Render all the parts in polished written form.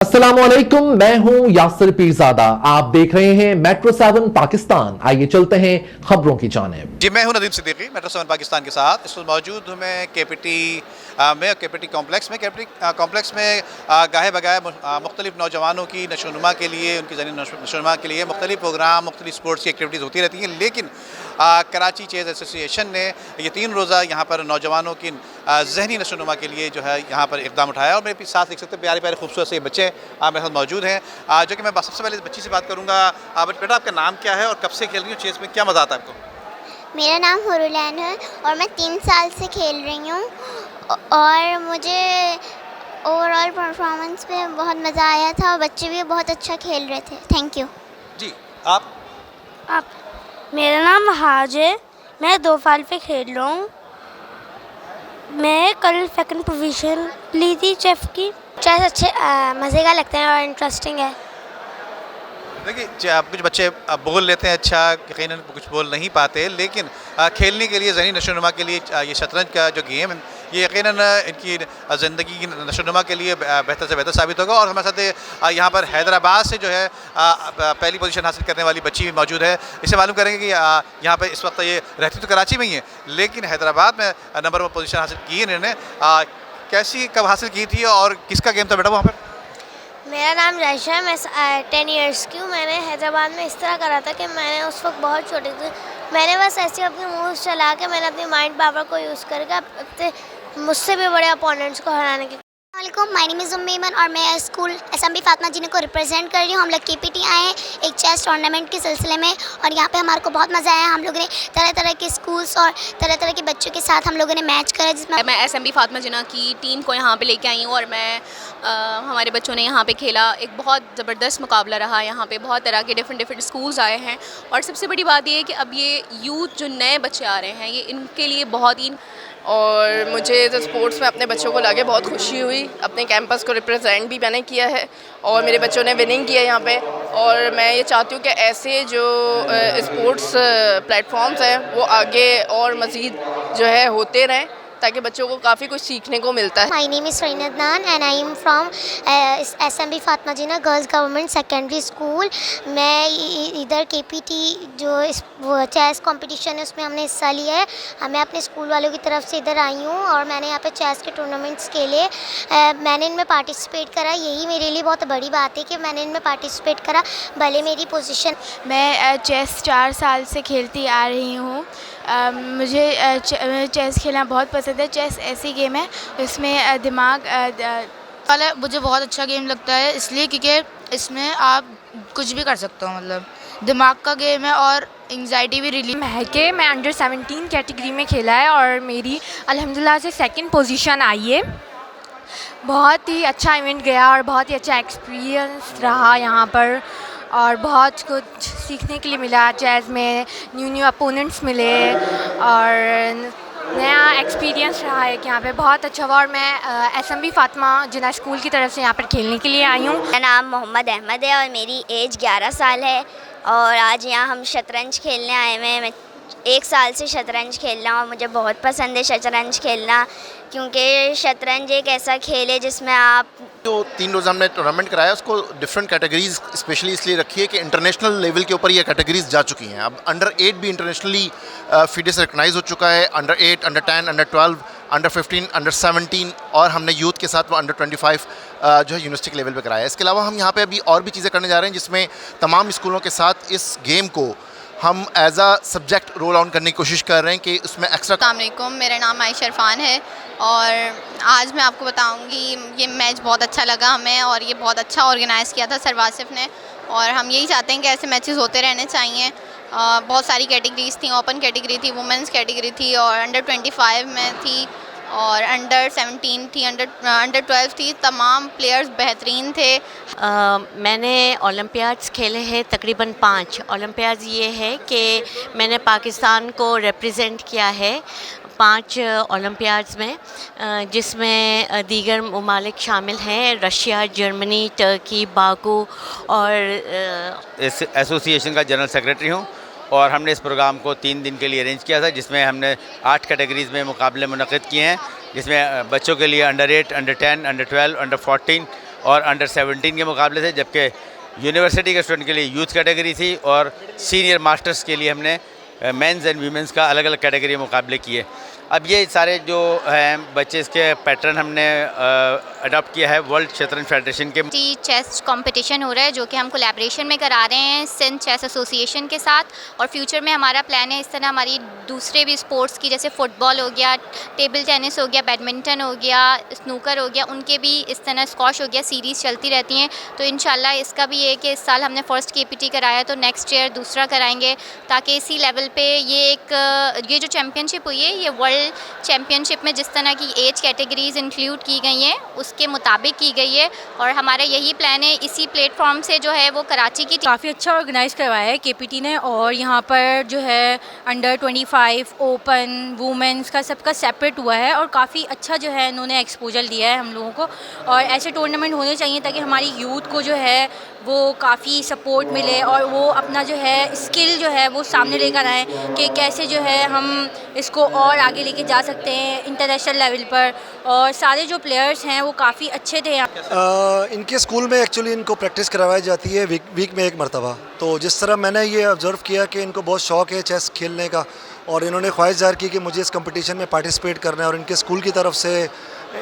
अस्सलामुअलैकुम, मैं हूं यासिर पीरजादा। आप देख रहे हैं मेट्रो 7 पाकिस्तान। आइए चलते हैं खबरों की जानिब। जी, मैं हूं नदीम सिद्दीकी मेट्रो 7 पाकिस्तान के साथ। इस वक्त मौजूद हूं मैं केपीटी कॉम्प्लेक्स में। केपीटी कॉम्प्लेक्स में गाहे बगाए मुख्तलिफ नौजवानों की नशोनुमा के लिए, उनकी ज़हनी नशोनुमा के लिए मुख्तलिफ प्रोग्राम, मुख्तलिफ स्पोर्ट्स की एक्टिविटीज़ होती रहती हैं। लेकिन कराची चेज़ एसोसिएशन ने ये 3 रोज़ा यहाँ पर नौजवानों की ज़हनी नशोनुमा के लिए जो है यहाँ पर इक़दाम उठाया। और मेरे साथ देख सकते हैं प्यारे प्यारे खूबसूरत से बच्चे मेरे साथ मौजूद हैं, जो कि मैं सबसे पहले इस बच्ची से बात करूँगा। बेटा, आपका नाम क्या है और कब से खेल रही हो चेस में, क्या मज़ा आता है आपको? मेरा नाम हुरुलैन है और मैं 3 साल से खेल रही हूँ और मुझे ओवरऑल परफॉर्मेंस पे बहुत मज़ा आया था और बच्चे भी बहुत अच्छा खेल रहे थे। Thank you. जी, आप मेरा नाम हाज है। मैं 2 साल पे खेल रहा हूँ। मैं कल सेकंड पोजीशन ली थी चेस की। चेस अच्छे मज़े का लगता है और इंटरेस्टिंग है। देखिए, कुछ बच्चे बोल लेते हैं अच्छा, यकीनन कुछ बोल नहीं पाते, लेकिन खेलने के लिए, ज़हनी नशोनुमा के लिए ये शतरंज का जो गेम है, ये यकीनन इनकी ज़िंदगी की नशोनुमा के लिए बेहतर से बेहतर साबित होगा। और हमारे साथ यहाँ पर हैदराबाद से जो है पहली पोजीशन हासिल करने वाली बच्ची भी मौजूद है। इससे मालूम करेंगे कि यहाँ पर इस वक्त ये रहती तो कराची में ही है, लेकिन हैदराबाद में नंबर 1 पोजीशन हासिल की है इन्होंने। कैसी, कब हासिल की थी और किसका गेम था बेटा वहाँ पर? मेरा नाम रायशा है। मैं 10 इयर्स की हूँ। मैंने हैदराबाद में इस तरह करा था कि मैंने उस वक्त बहुत छोटे थे, मैंने बस ऐसे अपने मूव्स चला के मैंने अपनी माइंड पावर को यूज़ करके अपने मुझसे भी बड़े अपोनेंट्स को हराने की। वालेकुम, माय नेम इज़ उम्मीमन और मैं स्कूल एसएमबी फातिमा जीना को रिप्रेजेंट कर रही हूँ। हम लोग केपीटी आए हैं एक चेस टूर्नामेंट के सिलसिले में और यहाँ पे हमारे को बहुत मज़ा आया। हम लोगों ने तरह तरह के स्कूल्स और तरह तरह के बच्चों के साथ हम लोगों ने मैच करा, जिसमें मैं एसएमबी फातिमा जिना की टीम को यहाँ पे लेके आई हूँ और हमारे बच्चों ने यहाँ पे खेला। एक बहुत ज़बरदस्त मुकाबला रहा। यहाँ पे बहुत तरह के डिफरेंट स्कूल्स आए हैं और सबसे बड़ी बात ये है कि अब ये यूथ जो नए बच्चे आ रहे हैं, ये इनके लिए बहुत ही। और मुझे जो स्पोर्ट्स में अपने बच्चों को लाके बहुत खुशी हुई। अपने कैंपस को रिप्रेजेंट भी मैंने किया है और मेरे बच्चों ने विनिंग किया यहाँ पे। और मैं ये चाहती हूँ कि ऐसे जो स्पोर्ट्स प्लेटफॉर्म्स हैं वो आगे और मज़ीद जो है होते रहें, ताकि बच्चों को काफ़ी कुछ सीखने को मिलता है। My name is Raheena Adnan and I am from SMB Fatima Jinnah girls government secondary school. मैं इधर केपीटी जो चेस कंपटीशन है उसमें हमने हिस्सा लिया है। मैं अपने स्कूल वालों की तरफ से इधर आई हूँ और मैंने यहाँ पे चेस के टूर्नामेंट्स के लिए मैंने इनमें पार्टिसिपेट करा। यही मेरे लिए बहुत बड़ी बात है कि मैंने इनमें पार्टिसिपेट करा, भले मेरी पोजीशन। मैं चेस 4 साल से खेलती आ रही हूँ। मुझे चेस खेलना बहुत पसंद है। चेस ऐसी गेम है इसमें दिमाग वाला मुझे बहुत अच्छा गेम लगता है, इसलिए क्योंकि इसमें आप कुछ भी कर सकते हो, मतलब दिमाग का गेम है और एंग्जाइटी भी रिलीव है। कि मैं अंडर 17 कैटेगरी में खेला है और मेरी अल्हम्दुलिल्लाह से 2nd पोजीशन आई है। बहुत ही अच्छा इवेंट गया और बहुत ही अच्छा एक्सपीरियंस रहा यहाँ पर और बहुत कुछ सीखने के लिए मिला। चेस में न्यू अपोनेंट्स मिले और नया एक्सपीरियंस रहा है कि यहाँ पे बहुत अच्छा हुआ। और मैं एसएमबी फातिमा जिना स्कूल की तरफ से यहाँ पर खेलने के लिए आई हूँ। मेरा नाम मोहम्मद अहमद है और मेरी एज 11 साल है और आज यहाँ हम शतरंज खेलने आए हुए हैं। मैं 1 साल से शतरंज खेल रहा हूँ और मुझे बहुत पसंद है शतरंज खेलना, क्योंकि शतरंज एक ऐसा खेल है जिसमें आप जो 3 रोज़ हमने टूर्नामेंट कराया उसको डिफरेंट कैटेगरीज स्पेशली इसलिए रखी है कि इंटरनेशनल लेवल के ऊपर ये कैटेगरीज जा चुकी हैं। अब अंडर 8 भी इंटरनेशनली फीडे से रिकगनाइज हो चुका है। Under 8, under 10, under 12, under 15, under 17 और हमने यूथ के साथ वो अंडर 25 जो है यूनिवर्सिटी लेवल पे कराया है। इसके अलावा हम यहाँ पे अभी और भी चीज़ें करने जा रहे हैं, जिसमें तमाम स्कूलों के साथ इस गेम को हम as a subject roll out करने की कोशिश कर रहे हैं कि उसमें एक्स्ट्रा। अस्सलामुअलैकुम, मेरा नाम आयशा इरफान है और आज मैं आपको बताऊंगी ये मैच बहुत अच्छा लगा हमें और ये बहुत अच्छा ऑर्गेनाइज़ किया था सर वासिफ ने और हम यही चाहते हैं कि ऐसे मैचेस होते रहने चाहिए। बहुत सारी कैटेगरीज थी, ओपन कैटेगरी थी, वुमेंस कैटेगरी थी और अंडर 25 में थी और अंडर 17 थी, अंडर 12 थी। तमाम प्लेयर्स बेहतरीन थे। मैंने ओलंपियाड्स खेले हैं तकरीबन 5 ओलंपियाड्स। ये है कि मैंने पाकिस्तान को रिप्रेजेंट किया है 5 ओलंपियाड्स में, जिसमें दीगर ममालिक शामिल हैं, रशिया, जर्मनी, टर्की, बाकू और इस एसोसिएशन का जनरल सेक्रेटरी हूँ। और हमने इस प्रोग्राम को 3 दिन के लिए अरेंज किया था, जिसमें हमने 8 कैटेगरीज़ में मुकाबले मुनक़िद किए हैं, जिसमें बच्चों के लिए अंडर 8, अंडर 10, अंडर 12, अंडर 14 और अंडर 17 के मुकाबले थे, जबकि यूनिवर्सिटी के स्टूडेंट के लिए यूथ कैटेगरी थी और सीनियर मास्टर्स के लिए हमने मेंस एंड वीमेंस का अलग अलग कैटेगरी मुकाबले किए। अब ये सारे जो हैं बच्चे, इसके पैटर्न हमने अडॉप्ट किया है वर्ल्ड शतरंज फेडरेशन के। चेस कंपटीशन हो रहा है जो कि हम कोलैबोरेशन में करा रहे हैं सिंध चेस एसोसिएशन के साथ, और फ्यूचर में हमारा प्लान है इस तरह हमारी दूसरे भी स्पोर्ट्स की, जैसे फुटबॉल हो गया, टेबल टेनिस हो गया, बैडमिंटन हो गया, स्नूकर हो गया, उनके भी इस तरह स्क्वॉश हो गया, सीरीज़ चलती रहती हैं। तो इंशाल्लाह इसका भी है कि इस साल हमने फर्स्ट KPT कराया तो नेक्स्ट ईयर दूसरा कराएंगे, ताकि इसी लेवल पे ये जो चैम्पियनशिप हुई है ये वर्ल्ड चैम्पियनशिप में जिस तरह की एज कैटेगरीज इंक्लूड की गई हैं उसके मुताबिक की गई है, और हमारा यही प्लान है इसी प्लेटफॉर्म से जो है वो कराची की काफ़ी अच्छा ऑर्गेनाइज़ करवाया है KPT ने, और यहाँ पर जो है अंडर 25 ओपन वुमेंस का सबका सेपरेट हुआ है, और काफ़ी अच्छा जो है इन्होंने एक्सपोजर दिया है हम लोगों को। और ऐसे टूर्नामेंट होने चाहिए ताकि हमारी यूथ को जो है वो काफ़ी सपोर्ट मिले और वो अपना जो है स्किल जो है वो सामने लेकर आएँ कि कैसे जो है हम इसको और आगे लेके जा सकते हैं इंटरनेशनल लेवल पर। और सारे जो प्लेयर्स हैं वो काफ़ी अच्छे थे यहाँ। इनके स्कूल में एक्चुअली इनको प्रैक्टिस करवाई जाती है वीक में एक मरतबा। तो जिस तरह मैंने ये ऑब्ज़र्व किया कि इनको बहुत शौक़ है चेस खेलने का, और इन्होंने ख्वाहिश ज़ाहिर की कि मुझे इस कंपटीशन में पार्टिसिपेट करना है, और इनके स्कूल की तरफ से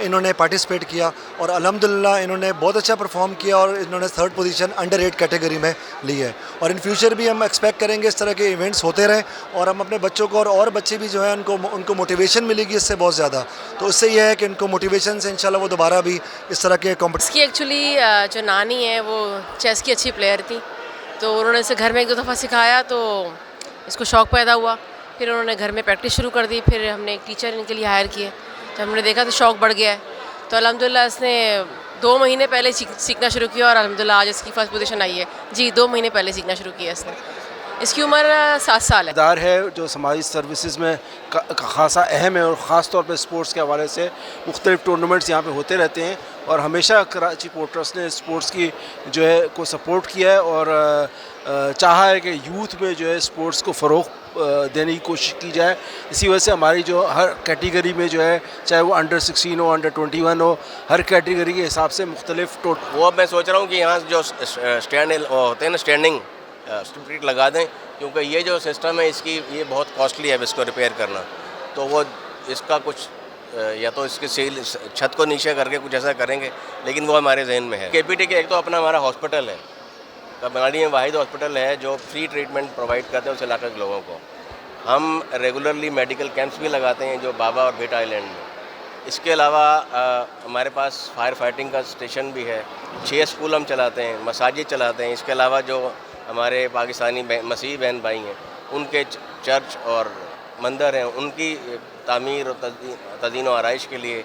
इन्होंने पार्टिसिपेट किया और अल्हम्दुलिल्लाह इन्होंने बहुत अच्छा परफॉर्म किया, और इन्होंने 3rd पोजीशन अंडर 8 कैटेगरी में ली है। और इन फ्यूचर भी हम एक्सपेक्ट करेंगे इस तरह के इवेंट्स होते रहें, और हम अपने बच्चों को और बच्चे भी जो है उनको मोटिवेशन मिलेगी इससे बहुत ज़्यादा। तो इससे यह है कि इनको मोटिवेशन से इंशाल्लाह वो दोबारा भी इस तरह के कॉम्पिटिशन। इसकी एक्चुअली जो नानी है वो चेस की अच्छी प्लेयर थी, तो उन्होंने इसे घर में 1-2 दफ़ा सिखाया तो इसको शौक़ पैदा हुआ। फिर उन्होंने घर में प्रैक्टिस शुरू कर दी, फिर हमने एक टीचर इनके लिए हायर किए। जब हमने देखा तो शौक़ बढ़ गया है, तो अल्हम्दुलिल्लाह इसने 2 महीने पहले सीखना शुरू किया, और अल्हम्दुलिल्लाह आज इसकी फर्स्ट पोजीशन आई है। जी 2 महीने पहले सीखना शुरू किया इसने। इसकी उम्र 7 साल है। जो समाजी सर्विसेज में खासा अहम है, और ख़ास तौर पे स्पोर्ट्स के हवाले से मुख्तलिफ टूर्नामेंट्स यहाँ पे होते रहते हैं, और हमेशा कराची पोर्टर्स ने स्पोर्ट्स की जो है को सपोर्ट किया है, और चाहा है कि यूथ में जो है स्पोर्ट्स को फ़रोग़ देने की कोशिश की जाए। इसी वजह से हमारी जो हर कैटेगरी में जो है, चाहे वो अंडर 16 हो, अंडर 21 हो, हर कैटेगरी के हिसाब से मुख्तलिफ वो मैं सोच रहा हूँ कि यहाँ जो स्टैंड होते हैं ना, स्टैंडिंग स्ट्रिट लगा दें, क्योंकि ये जो सिस्टम है इसकी ये बहुत कॉस्टली है इसको रिपेयर करना। तो वो इसका कुछ या तो इसके सील छत को नीचे करके कुछ ऐसा करेंगे, लेकिन वो हमारे जहन में है। KPT के एक तो अपना हमारा हॉस्पिटल है, बनाड़ी में वाहिद हॉस्पिटल है जो फ्री ट्रीटमेंट प्रोवाइड करते हैं उस इलाके के लोगों को। हम रेगुलरली मेडिकल कैंप्स भी लगाते हैं जो बाबा और बेटा आइलैंड में। इसके अलावा हमारे पास फायर फाइटिंग का स्टेशन भी है, 6 स्कूल हम चलाते हैं, मसाजिद चलाते हैं। इसके अलावा जो हमारे पाकिस्तानी मसीही बहन भाई हैं उनके चर्च और मंदिर हैं, उनकी तामीर और तज़ीन और आराइश के लिए